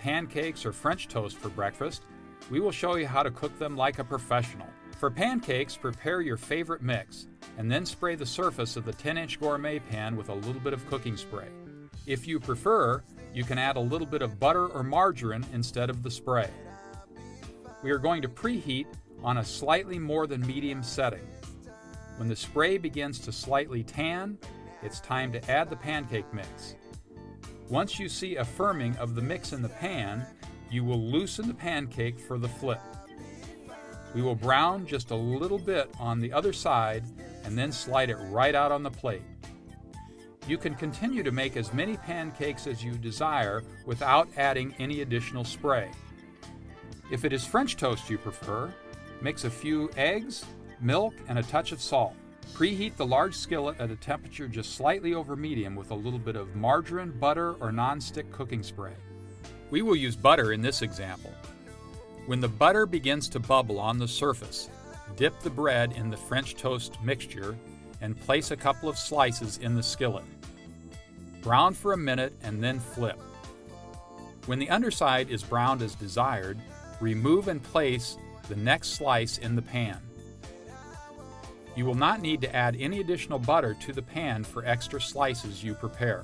pancakes or French toast for breakfast, we will show you how to cook them like a professional. For pancakes, prepare your favorite mix and then spray the surface of the 10-inch gourmet pan with a little bit of cooking spray. If you prefer, you can add a little bit of butter or margarine instead of the spray. We are going to preheat on a slightly more than medium setting. When the spray begins to slightly tan, it's time to add the pancake mix. Once you see a firming of the mix in the pan, you will loosen the pancake for the flip. We will brown just a little bit on the other side and then slide it right out on the plate. You can continue to make as many pancakes as you desire without adding any additional spray. If it is French toast you prefer, mix a few eggs, milk, and a touch of salt. Preheat the large skillet at a temperature just slightly over medium with a little bit of margarine, butter, or non-stick cooking spray. We will use butter in this example. When the butter begins to bubble on the surface, dip the bread in the French toast mixture and place a couple of slices in the skillet. Brown for a minute and then flip. When the underside is browned as desired, remove and place the next slice in the pan. You will not need to add any additional butter to the pan for extra slices you prepare.